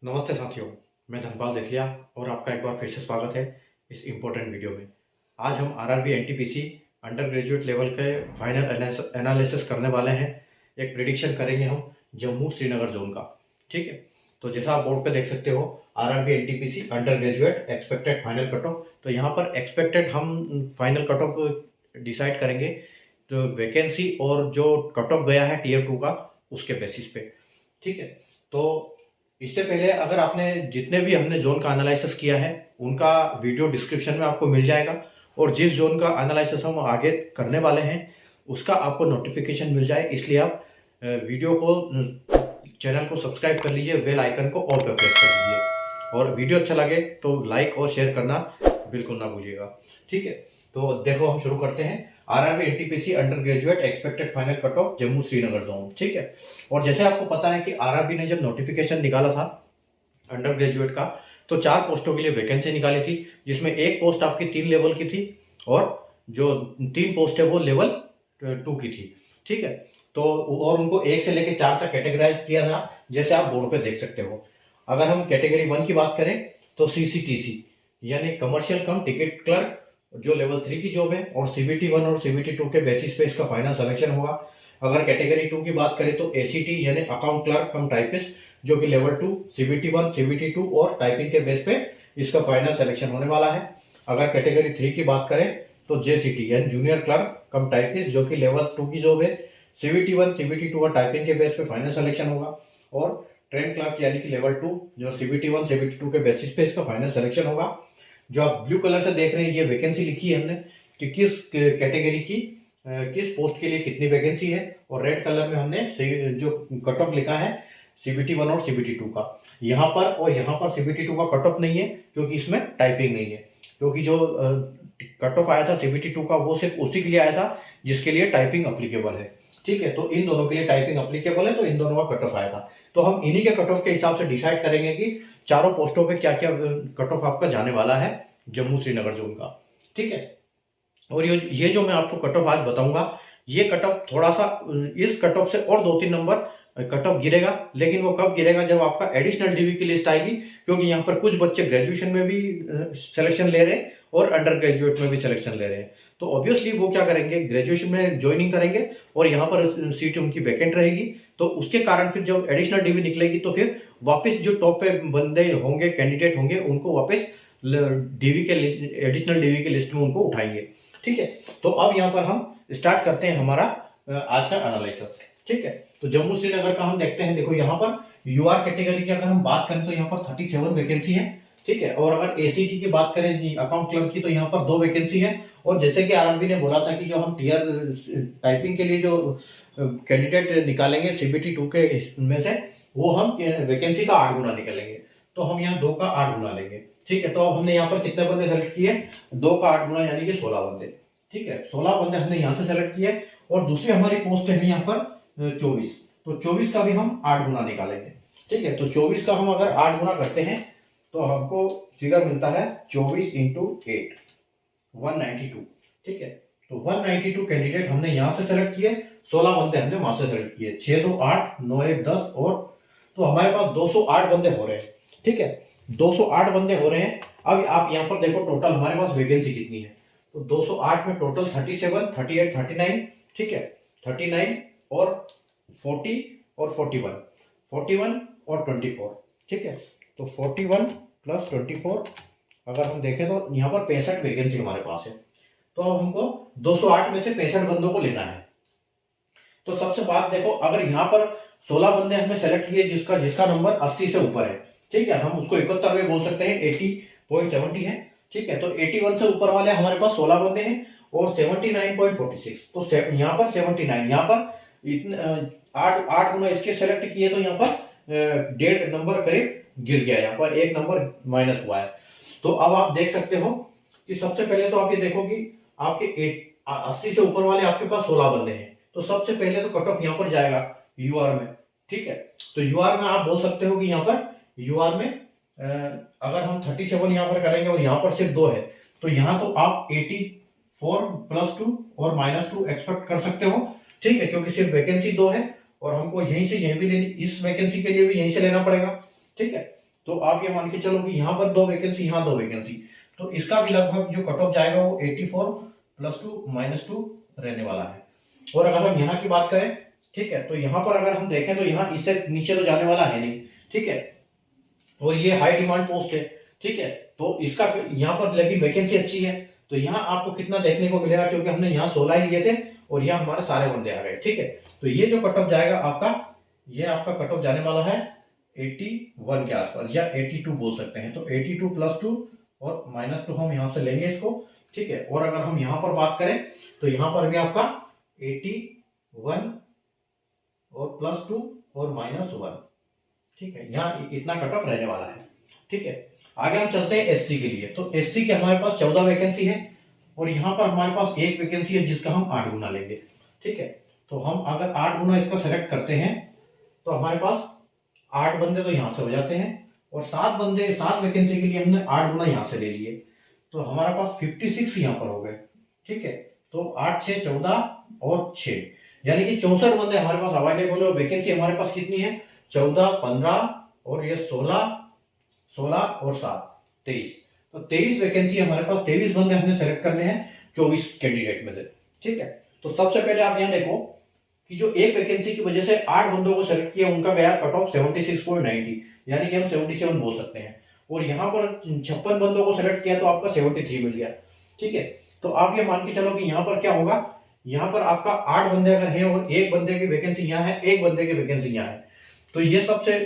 नमस्ते साथियों, मैं धनपाल देथिया और आपका एक बार फिर से स्वागत है इस इम्पोर्टेंट वीडियो में। आज हम RRB NTPC under graduate level के फाइनल एनालिसिस करने वाले हैं। एक प्रिडिक्शन करेंगे हम जम्मू श्रीनगर जोन का। ठीक है, तो जैसा आप बोर्ड पे देख सकते हो, RRB NTPC under graduate expected final cut off. तो यहाँ पर एक्सपेक्टेड हम फाइनल कट ऑफ को डिसाइड करेंगे तो वैकेंसी और जो कट ऑफ गया है टीयर 2 का उसके बेसिस पे। ठीक है, तो इससे पहले अगर आपने जितने भी हमने जोन का एनालिसिस किया है उनका वीडियो डिस्क्रिप्शन में आपको मिल जाएगा, और जिस जोन का एनालिसिस हम आगे करने वाले हैं उसका आपको नोटिफिकेशन मिल जाए। इसलिए आप वीडियो को चैनल को सब्सक्राइब कर लीजिए, बेल आइकन को ऑल पर प्रेस कर लीजिए, और वीडियो अच्छा लगे तो लाइक और शेयर करना बिल्कुल ना भूलिएगा। ठीक है, तो देखो हम शुरू करते हैं। RRB NTPC under graduate expected final cut off Jammu Srinagar zone. ठीक है, और जैसे आपको पता है कि आरआरबी ने जब नोटिफिकेशन निकाला था अंडर ग्रेजुएट का, तो 4 पोस्टों के लिए वैकेंसी निकाली थी, जिसमें एक पोस्ट आपकी 3 लेवल की थी और जो 3 पोस्ट है वो लेवल 2 की थी। ठीक है, तो और उनको 1 से लेकर 4 तक कैटेगराइज किया था, जैसे आप बोर्ड पे देख सकते हो। अगर हम कैटेगरी 1 की बात करें तो सीसीटीसी यानी कमर्शियल कम टिकट क्लर्क जो लेवल 3 की जॉब है, और सीबीटी 1 और सीबीटी 2 के बेसिस पे इसका फाइनल सिलेक्शन होगा। अगर कैटेगरी 2 की बात करें तो एसीटी यानी अकाउंट क्लर्क कम टाइपिस्ट जो कि लेवल 2 सीबीटी 1 सीबीटी 2 और टाइपिंग के बेस पे इसका फाइनल सिलेक्शन होने वाला है। अगर कैटेगरी 3 की बात करें तो जेसीटी यानी जूनियर क्लर्क कम टाइपिस्ट जो कि लेवल 2 की जॉब है, सीबीटी 1 सीबीटी 2 और टाइपिंग के बेस पे फाइनल सिलेक्शन होगा। और ट्रेन क्लर्क यानी कि लेवल 2 जो सीबीटी 1 सीबीटी 2 के बेसिस पे इसका फाइनल सिलेक्शन होगा। जो आप ब्लू कलर से देख रहे हैं ये वैकेंसी लिखी है हमने कि किस कैटेगरी की किस पोस्ट के लिए कितनी वैकेंसी है, और रेड कलर में हमने जो कट ऑफ लिखा है सीबीटी 1 और सीबीटी 2 का। यहाँ पर और यहाँ पर सीबीटी 2 का कट ऑफ नहीं है क्योंकि इसमें टाइपिंग नहीं है, क्योंकि जो कट ऑफ आया था सीबीटी 2 का वो सिर्फ उसी के लिए आया था जिसके लिए टाइपिंग अप्लीकेबल है। ठीक है, तो इन दोनों के लिए टाइपिंग अप्लीकेबल है, तो इन दोनों का कट ऑफ आया था। तो हम इन्हीं के कट ऑफ के हिसाब से डिसाइड करेंगे कि चारों पोस्टों पे क्या क्या कट ऑफ आपका जाने वाला है जम्मू श्रीनगर जोन का। ठीक है, और ये जो मैं आपको कट ऑफ आज बताऊंगा ये कट ऑफ थोड़ा सा इस कट ऑफ से और 2-3 नंबर कट ऑफ गिरेगा, लेकिन वो कब गिरेगा जब आपका एडिशनल डीवी की लिस्ट आएगी, क्योंकि यहाँ पर कुछ बच्चे ग्रेजुएशन में भी सिलेक्शन ले रहे हैं और अंडर ग्रेजुएट में भी सिलेक्शन ले रहे हैं। तो ऑब्वियसली वो क्या करेंगे, ग्रेजुएशन में ज्वाइनिंग करेंगे और यहाँ पर सीट उनकी वैकेंट रहेगी, तो उसके कारण फिर जब एडिशनल डीवी निकलेगी तो फिर वापस जो टॉप पे बंदे होंगे कैंडिडेट होंगे उनको वापस डीवी के एडिशनल डीवी के लिस्ट में उनको उठाएंगे। ठीक है, तो अब यहाँ पर हम स्टार्ट करते हैं हमारा आज का एनालिसिस। ठीक है, तो जम्मू श्रीनगर का हम देखते हैं। देखो यहाँ पर यूआर कैटेगरी की अगर हम बात करें तो यहाँ पर 37 वैकेंसी है। ठीक है, और अगर एसीटी की बात करें जी अकाउंट क्लर्क की, तो यहाँ पर 2 वैकेंसी है। और जैसे कि आरआरबी ने बोला था कि जो हम टीयर टाइपिंग के लिए जो कैंडिडेट निकालेंगे सीबीटी 2 के में से, वो हम वैकेंसी का 8 गुना निकालेंगे, तो हम यहाँ 2 का 8 गुना लेंगे। ठीक है, तो अब हमने यहाँ पर कितने बंदे सेलेक्ट किए, 2 का 8 गुना यानी कि 16 बंदे। ठीक है, 16 बंदे हमने यहाँ से सेलेक्ट किए, और दूसरी हमारी पोस्ट है यहाँ पर 24, तो 24 का भी हम 8 गुना निकालेंगे। ठीक है, तो 24 का हम अगर 8 गुना करते हैं तो हमको फिगर मिलता है 24 इंटू 8 192। ठीक है, तो 192 कैंडिडेट हमने यहाँ से सेलेक्ट किए, 16 बंदे हमने वहां से सेलेक्ट किए, 6 2 8 9 1 10, और तो हमारे पास 208 बंदे हो रहे हैं। ठीक है, 208 बंदे हो रहे हैं। अब आप यहाँ पर देखो टोटल हमारे पास वैकेंसी कितनी है, तो 208 में टोटल 37 38 39। ठीक है, 39 और 40 और 41 और 24। ठीक है, तो 41 प्लस 24 अगर हम देखें तो यहाँ पर 65 वैकेंसी हमारे पास है। तो अब हमको 208 में से 65 बंदों को लेना है। तो सबसे बात देखो, अगर यहाँ पर 16 बंदे हमने सेलेक्ट किए जिसका जिसका नंबर 80 से ऊपर है, ठीक है, हम उसको 71 बोल सकते हैं, 80.70 है। ठीक है, तो 81 से ऊपर वाले हमारे पास 16 बंदे हैं और 79.46, तो यहाँ पर 79, यहाँ पर इतने 8 गुना इसके सेलेक्ट किए, तो यहाँ पर 1.5 नंबर करीब गिर गया, यहाँ पर 1 नंबर माइनस हुआ है। तो अब आप देख सकते हो कि सबसे पहले तो आप ये देखो कि आपके 80 से ऊपर वाले आपके पास 16 बंदे हैं, तो सबसे पहले तो कट ऑफ यहाँ पर जाएगा यूआर में। ठीक है, तो यूआर में आप बोल सकते हो कि यहाँ पर यूआर में अगर हम 37 यहाँ पर करेंगे और यहाँ पर सिर्फ 2 है, तो यहाँ तो आप 84 प्लस 2 और माइनस 2 एक्सपेक्ट कर सकते हो। ठीक है, क्योंकि सिर्फ वैकेंसी 2 है और हमको यहीं से यहीं भी लेनी, इस वैकेंसी के लिए भी यहीं से लेना पड़ेगा। ठीक है, तो आप ये मान के चलो कि यहाँ पर 2 वैकेंसी, यहाँ 2 वैकेंसी, तो इसका भी लगभग जो कट ऑफ जाएगा वो 84 + 2 -2 रहने वाला है। और अगर हम यहाँ की बात करें, ठीक है, तो यहाँ पर अगर हम देखें तो यहाँ इससे नीचे तो जाने वाला है नहीं, ठीक है, और ये हाई डिमांड पोस्ट है, ठीक है, तो इसका यहाँ पर लेकिन वैकेंसी अच्छी है, तो यहाँ आपको कितना देखने को मिलेगा, क्योंकि हमने यहाँ 16 ही लिए थे और यहाँ हमारे सारे बंदे आ गए, ठीक है, तो ये जो कट ऑफ जाएगा आपका, ये आपका कट ऑफ जाने वाला है 81 के आसपास, या 82 बोल सकते हैं। तो 82 + 2 और -2 हम यहाँ से लेंगे इसको, ठीक है। और अगर हम यहाँ पर बात करें तो यहाँ पर भी आपका 81 और +2 और -1, ठीक है, यहाँ इतना कट ऑफ रहने वाला है, ठीक है। आगे हम चलते हैं एससी के लिए। तो एससी के हमारे पास 14 वैकेंसी है और यहाँ पर हमारे पास एक वैकेंसी है जिसका हम 8 गुना लेंगे, ठीक है। तो हम अगर 8 गुना इसका सेलेक्ट करते हैं तो हमारे पास 8 बंदे तो यहाँ से हो जाते हैं, और 7 बंदे 7 वैकेंसी के लिए हमने 8 गुना यहाँ से ले लिए, तो हमारे पास 56 यहाँ पर हो गए, ठीक है। तो 8 6 14 और 6, यानी कि 64 बंदे हमारे पास अवेलेबल है। और वैकेंसी हमारे पास कितनी है, 14 15 और ये 16 16 और 7 23, तो 23 वैकेंसी हमारे पास, 23 बंदे हमने सेलेक्ट करने हैं 24 कैंडिडेट में से, ठीक है। तो सबसे पहले आप यहाँ देखो कि जो एक वैकेंसी की वजह से 8 बंदों को सेलेक्ट किया, उनका गया कट ऑफ 76.90, यानी कि हम 77 बोल सकते हैं। और यहाँ पर 56 बंदों को सेलेक्ट किया तो आपका 73 मिल गया, ठीक है। तो आप ये मान के चलो कि यहाँ पर क्या होगा, यहाँ पर आपका 8 बंदे अगर है और एक बंदे की वैकेंसी यहाँ है, एक बंदे की वैकेंसी यहाँ है, तो ये सबसे,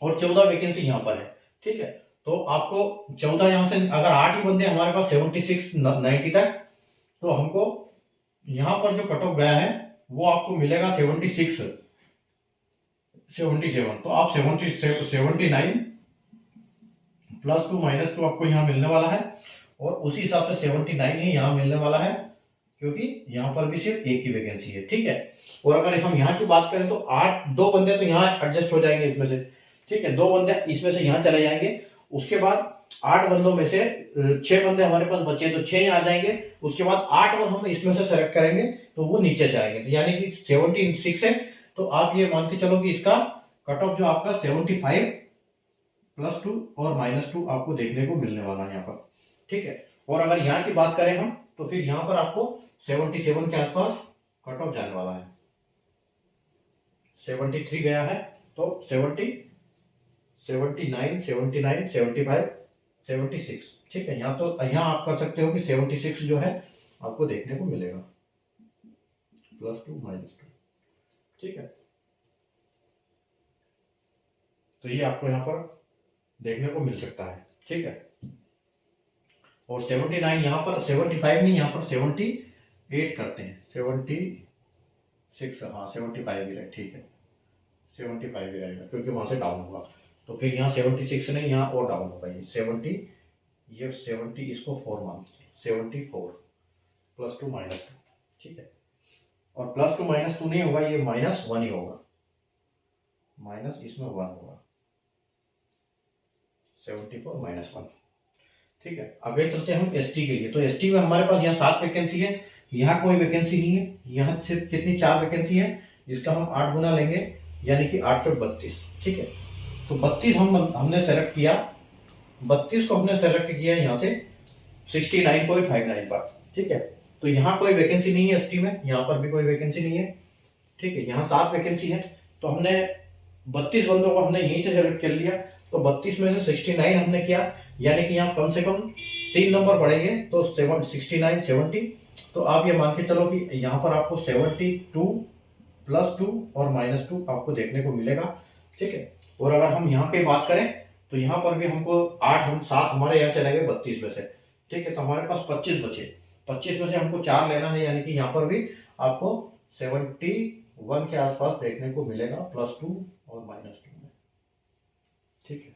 और 14 वैकेंसी यहाँ पर है, ठीक है। तो आपको 14 यहाँ से, अगर 8 ही बंदे हमारे पास 76 90 तक, तो हमको यहाँ पर जो कट ऑफ गया है वो आपको मिलेगा 76 77, तो आप 79 + 2 -2 आपको यहाँ मिलने वाला है, और उसी हिसाब से 79 ही यहाँ मिलने वाला है, क्योंकि यहाँ पर भी सिर्फ एक ही वैकेंसी है, ठीक है। और अगर हम यहाँ की बात करें तो 2 बंदे तो यहाँ एडजस्ट हो जाएंगे इसमें से, ठीक है, 2 बंदे इसमें से यहाँ चले जाएंगे। उसके बाद 8 बंदों में से 6 बंदे हमारे पास बचे, तो 6 यहाँ जाएंगे। उसके बाद 8 बंद हम इसमें से सेलेक्ट करेंगे तो वो नीचे से आएंगे, यानी कि 76 है। तो आप ये मान के चलो कि इसका कट ऑफ जो आपका 75 + 2 और -2 आपको देखने को मिलने वाला है यहाँ पर, ठीक है। और अगर यहाँ की बात करें हम, तो फिर यहाँ पर आपको 77 के आसपास कट ऑफ जाने वाला है। 73 गया है, तो 70 79 79 75 76, ठीक है। यहाँ तो यहाँ आप कर सकते हो कि 76 जो है आपको देखने को मिलेगा, +2 -2, ठीक है। तो ये आपको यहाँ पर देखने को मिल सकता है, ठीक है। और 79 यहाँ पर 75 नहीं, यहाँ पर 78 करते हैं, 76, हाँ 75 भी रहे, ठीक है, 75 भी रहेगा क्योंकि वहां से डाउन होगा। तो फिर यहाँ 76 नहीं, यहाँ और डाउन होगा, ये 70, ये 70 इसको 4 मान, 74 + 2 -2, ठीक है। और +2 -2 नहीं होगा, ये -1 ही होगा, माइनस इसमें 1 होगा, 74 -1, ठीक है। आगे चलते हैं हम एसटी के लिए। तो एसटी में हमारे पास यहाँ 7 वैकेंसी है, यहाँ कोई वैकेंसी नहीं है, यहाँ सिर्फ कितनी 4 वैकेंसी है, जिसका हम 8 गुना लेंगे, यानी कि 8 × 32, ठीक है। तो 32 हमने सेलेक्ट किया, 32 को हमने सेलेक्ट किया यहाँ से 69.59 पर, ठीक है। तो यहाँ कोई वैकेंसी नहीं है एसटी में, यहाँ पर भी कोई वैकेंसी नहीं है, ठीक है। यहाँ 7 वैकेंसी है, तो हमने 32 बंदों को हमने यहीं से सेलेक्ट कर लिया, तो 32 में से 69 हमने किया, यानी कि यहाँ कम से कम 3 नंबर पड़ेंगे, तो 69 70। तो आप ये मान के चलो कि यहाँ पर आपको 72 + 2 और -2 आपको देखने को मिलेगा, ठीक है। और अगर हम यहाँ पे बात करें तो यहाँ पर भी हमको 7 हमारे यहाँ चले गए 32 में से, ठीक है। तो हमारे पास 25 बचे, 25 में से हमको 4 लेना है, यानी कि यहाँ पर भी आपको 71 के आसपास देखने को मिलेगा, +2 और -2 में, ठीक है।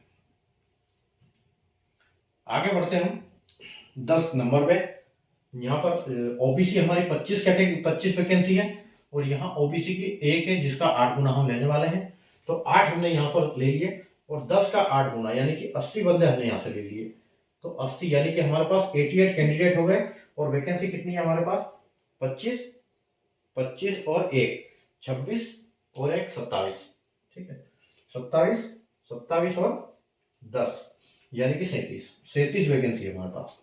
आगे बढ़ते हैं हम 10 नंबर पे। यहाँ पर ओबीसी हमारी 25 वैकेंसी है, और यहाँ ओबीसी की एक है जिसका 8 गुना हम लेने वाले हैं। तो 8 हमने यहाँ पर ले लिए, और 10 का 8 गुना यानी कि 80 बंदे हमने यहाँ से ले लिए। तो 80 यानी कि हमारे पास 88 कैंडिडेट हो गए, और वैकेंसी कितनी है हमारे पास 25 25 और 1 26 और 1 27, ठीक है। 27 27 और 10 यानी कि 37 वैकेंसी है हमारे पास।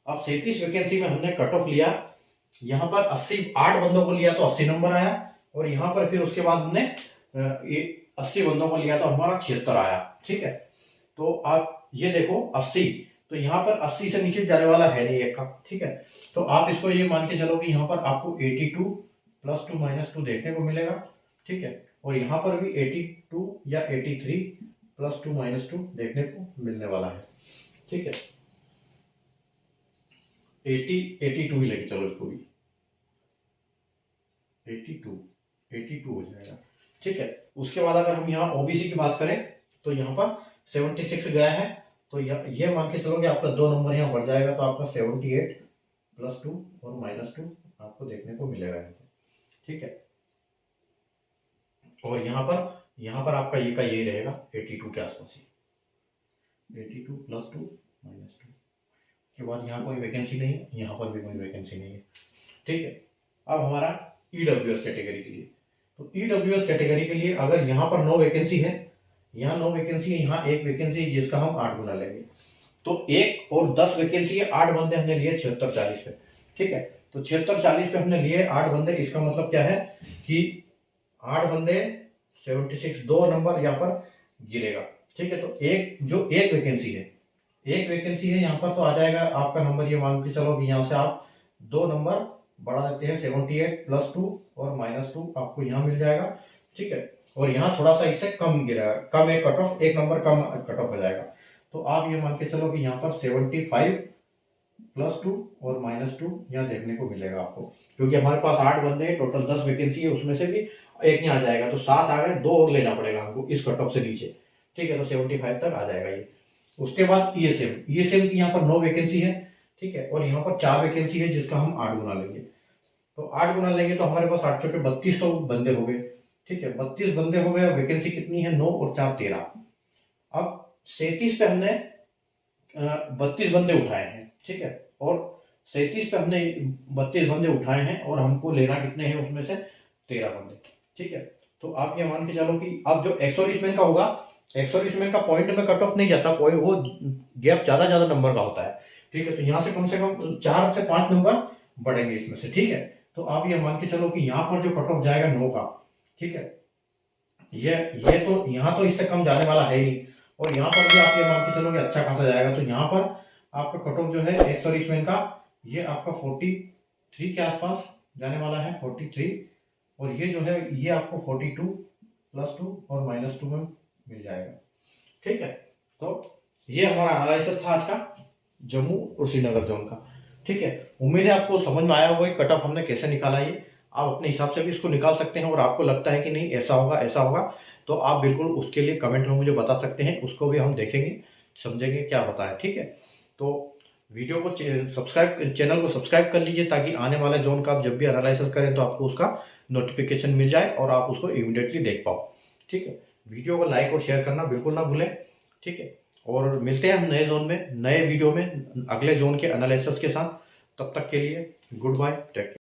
अब 37 वैकेंसी में हमने कट ऑफ लिया, यहाँ पर 8 बंदों को लिया तो 80 नंबर आया, और यहाँ पर फिर उसके बाद हमने 80 बंदों को लिया तो हमारा 76 आया। ठीक है, तो आप ये देखो 80, तो यहाँ पर 80 से नीचे जाने वाला है नहीं एक का। ठीक है, तो आप इसको ये मान के चलो कि यहाँ पर आपको 82 + 2 - 2 देखने को मिलेगा। ठीक है, और यहाँ पर भी 82 या 83 + 2 - 2 देखने को मिलने वाला है। ठीक है, 82 ही लेके चलो इसको भी, 82 हो जाएगा। ठीक है, उसके बाद अगर हम यहाँ ओबीसी की बात करें तो यहाँ पर 76 गया है, तो ये मान के चलो कि आपका 2 नंबर यहाँ बढ़ जाएगा, तो आपका 78 + 2 और -2 आपको देखने को मिलेगा यहाँ पर। ठीक है, और यहाँ पर आपका ये का यही रहेगा 82 के आसपास ही, 82 + 2 - 2 के बाद यहाँ कोई वैकेंसी नहीं है, यहाँ पर भी कोई वैकेंसी नहीं है। ठीक है, अब हमारा ईडब्ल्यूएस कैटेगरी के लिए, तो ईडब्ल्यूएस कैटेगरी के लिए अगर यहाँ पर 9 वैकेंसी है, यहाँ 9 वैकेंसी है, यहाँ 1 वैकेंसी जिसका हम 8 गुना लेंगे, तो 1 और 10 वैकेंसी है, 8 बंदे हमने लिए 76-40 पे। ठीक है, तो 76-40 पे हमने लिए 8 बंदे, इसका मतलब क्या है कि 8 बंदे 76, 2 नंबर यहाँ पर गिरेगा। ठीक है, तो एक वैकेंसी है, यहाँ पर तो आ जाएगा आपका नंबर, ये मान के चलो कि यहाँ से आप 2 नंबर बढ़ा देते हैं, 78 + 2 और -2 आपको यहाँ मिल जाएगा। ठीक है, और यहाँ थोड़ा सा इससे कम गिरा, कम एक कट ऑफ, 1 नंबर कम कट ऑफ हो जाएगा, तो आप ये मान के चलो कि यहाँ पर 75 + 2 और -2 यहाँ देखने को मिलेगा आपको, क्योंकि हमारे पास 8 बंदे हैं, टोटल 10 वैकेंसी है, उसमें से भी एक नहीं आ जाएगा, तो 7 आ गए, 2 और लेना पड़ेगा हमको इस कट ऑफ से नीचे। ठीक है, तो 75 तक आ जाएगा ये। उसके बाद ईएसएम की यहाँ पर 9 वैकेंसी है। ठीक है, और यहाँ पर 4 वैकेंसी है जिसका हम 8 गुना लेंगे, तो 8 गुना लेंगे तो हमारे पास 8 चौके 32 तो बंदे हो गए। ठीक है, 32 बंदे हो गए, और वैकेंसी कितनी है, 9 और 4 13। अब 37 पे हमने 32 बंदे उठाए हैं। ठीक है, और 37 पे हमने 32 बंदे उठाए हैं, और हमको लेना कितने हैं उसमें से 13 बंदे। ठीक है, तो आप ये मान के चलो कि अब जो एक्स-सर्विसमैन का होगा, एक्स-सर्विसमैन का पॉइंट में कट ऑफ नहीं जाता, पॉइंट वो गैप ज्यादा नंबर का होता है। ठीक है, तो यहाँ से कम 4 से 5 नंबर बढ़ेंगे इसमें से। ठीक है, तो आप ये मान के चलो कि यहाँ पर जो कट ऑफ जाएगा 9 का, ठीक है, ये तो यहाँ तो इससे कम जाने वाला है ही नहीं, और यहाँ पर भी आप ये मान के चलो कि अच्छा खासा जाएगा, तो यहाँ पर आपका कट ऑफ जो है एक्स-सर्विसमैन का, ये आपका 43 के आसपास जाने वाला है, 43, और ये जो है ये आपको 42 + 2 और -2 में मिल जाएगा। ठीक है, तो ये हमारा एनालिसिस था आज का जम्मू और श्रीनगर जोन का। ठीक है, उम्मीद है आपको समझ में आया होगा कट ऑफ हमने कैसे निकाला, ये आप अपने हिसाब से भी इसको निकाल सकते हैं, और आपको लगता है कि नहीं ऐसा होगा तो आप बिल्कुल उसके लिए कमेंट में मुझे बता सकते हैं, उसको भी हम देखेंगे, समझेंगे क्या होता है। ठीक है, तो वीडियो को चैनल को सब्सक्राइब कर लीजिए, ताकि आने वाले जोन का आप जब भी एनालिसिस करें तो आपको उसका नोटिफिकेशन मिल जाए और आप उसको इमीडिएटली देख पाओ। ठीक है, वीडियो को लाइक और शेयर करना बिल्कुल ना भूलें। ठीक है, और मिलते हैं हम नए जोन में, नए वीडियो में, अगले जोन के एनालिसिस के साथ। तब तक के लिए गुड बाय, टेक केयर।